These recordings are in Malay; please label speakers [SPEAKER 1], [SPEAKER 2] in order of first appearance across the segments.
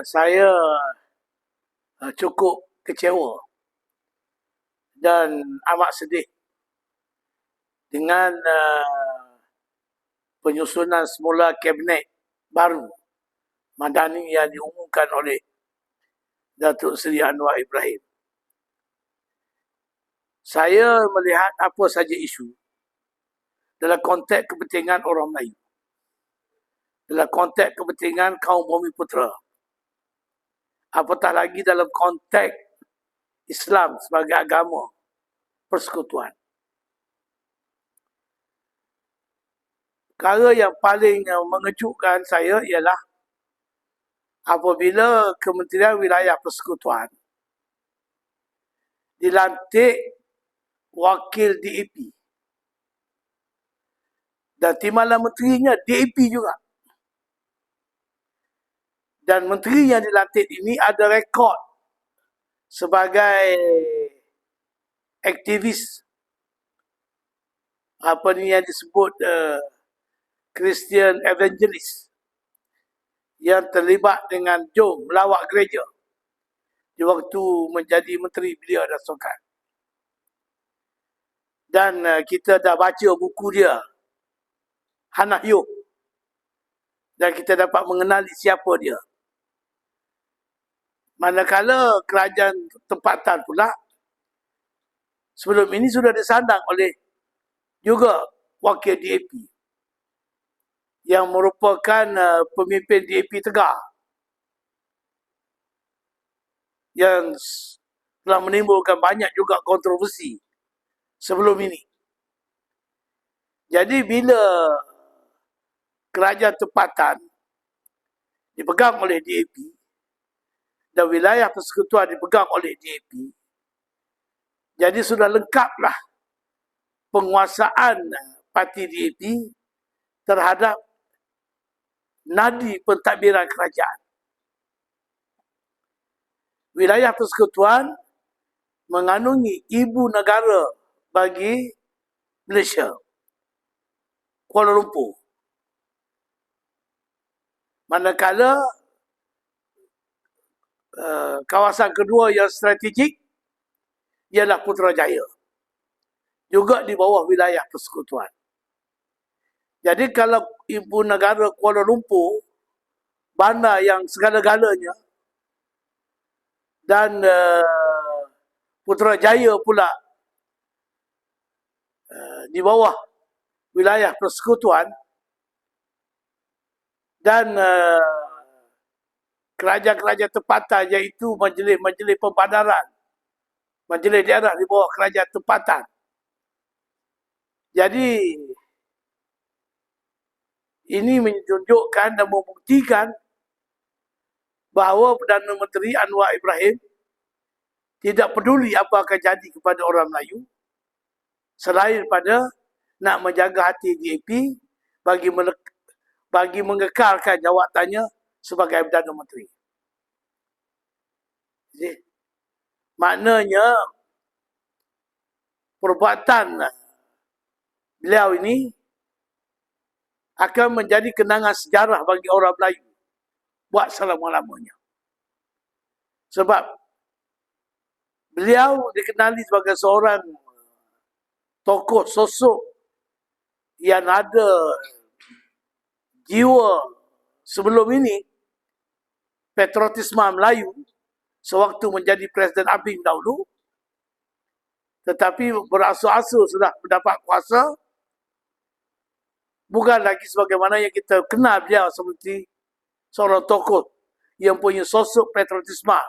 [SPEAKER 1] Saya cukup kecewa dan amat sedih dengan penyusunan semula kabinet baru Madani yang diumumkan oleh Datuk Seri Anwar Ibrahim. Saya melihat apa saja isu dalam konteks kepentingan orang Melayu, dalam konteks kepentingan kaum Bumiputera, apatah lagi dalam konteks Islam sebagai agama persekutuan. Perkara yang paling mengejutkan saya ialah apabila Kementerian Wilayah Persekutuan dilantik wakil DAP dan timbalan menterinya DAP juga. Dan menteri yang dilantik ini ada rekod sebagai aktivis apa ni yang disebut Christian Evangelist yang terlibat dengan jom melawat gereja di waktu menjadi menteri beliau rasukan. Dan kita dah baca buku dia, Hannah Yoh, dan kita dapat mengenali siapa dia. Manakala kerajaan tempatan pula sebelum ini sudah disandang oleh juga wakil DAP yang merupakan pemimpin DAP Tegar yang telah menimbulkan banyak juga kontroversi sebelum ini. Jadi bila kerajaan tempatan dipegang oleh DAP dan wilayah persekutuan dipegang oleh DAP, jadi sudah lengkaplah penguasaan parti DAP terhadap nadi pentadbiran kerajaan. Wilayah persekutuan mengandungi ibu negara bagi Malaysia, Kuala Lumpur. Manakala kawasan kedua yang strategik ialah Putrajaya, juga di bawah wilayah persekutuan. Jadi kalau ibu negara Kuala Lumpur, bandar yang segala-galanya, dan Putrajaya pula di bawah wilayah persekutuan, dan kerajaan-kerajaan tempatan iaitu majlis-majlis pembandaran, majlis daerah di bawah kerajaan tempatan. Jadi ini menunjukkan dan membuktikan bahawa Perdana Menteri Anwar Ibrahim tidak peduli apa akan jadi kepada orang Melayu selain pada nak menjaga hati DAP bagi mengekalkan jawatannya sebagai Perdana Menteri. Jadi, maknanya perbuatan beliau ini akan menjadi kenangan sejarah bagi orang Melayu buat selama-lamanya. Sebab beliau dikenali sebagai seorang tokoh sosok yang ada jiwa sebelum ini patriotisme Melayu sewaktu menjadi Presiden ABIN dahulu, tetapi berasul-asul sudah mendapat kuasa, bukan lagi sebagaimana yang kita kenal beliau seperti seorang tokoh yang punya sosok patriotisme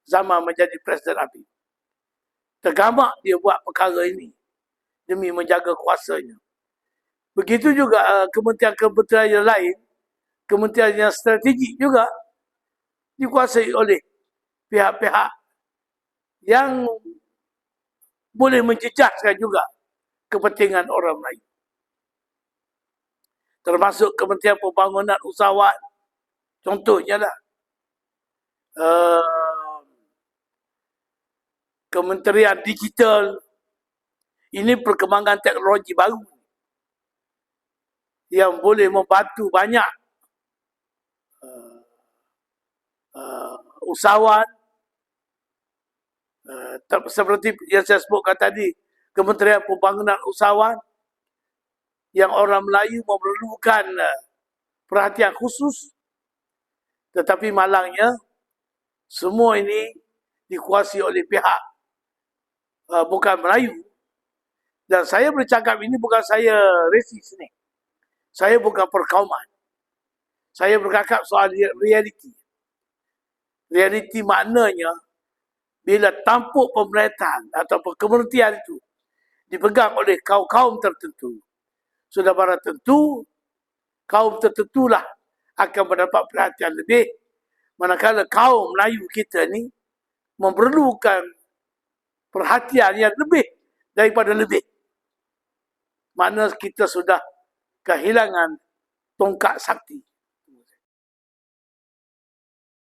[SPEAKER 1] zaman menjadi Presiden ABIN. Tergamak dia buat perkara ini demi menjaga kuasanya. Begitu juga kementerian-kementerian yang lain, kementerian yang strategik juga dikuasai oleh pihak-pihak yang boleh menjejaskan juga kepentingan orang Melayu. Termasuk Kementerian Pembangunan Usahawan, contohnya lah. Kementerian Digital, ini perkembangan teknologi baru yang boleh membantu banyak usahawan, seperti yang saya sebutkan tadi, Kementerian Pembangunan Usahawan, yang orang Melayu memerlukan perhatian khusus, tetapi malangnya semua ini dikuasai oleh pihak bukan Melayu. Dan saya bercakap ini bukan saya resis ni. Saya bukan perkauman. Saya bercakap soal realiti. Realiti maknanya bila tampuk pemerintahan atau kementerian itu dipegang oleh kaum-kaum tertentu, sudah barang tentu kaum tertentulah akan mendapat perhatian lebih, manakala kaum Melayu kita ni memerlukan perhatian yang lebih daripada lebih. Mana kita sudah kehilangan tongkat sakti.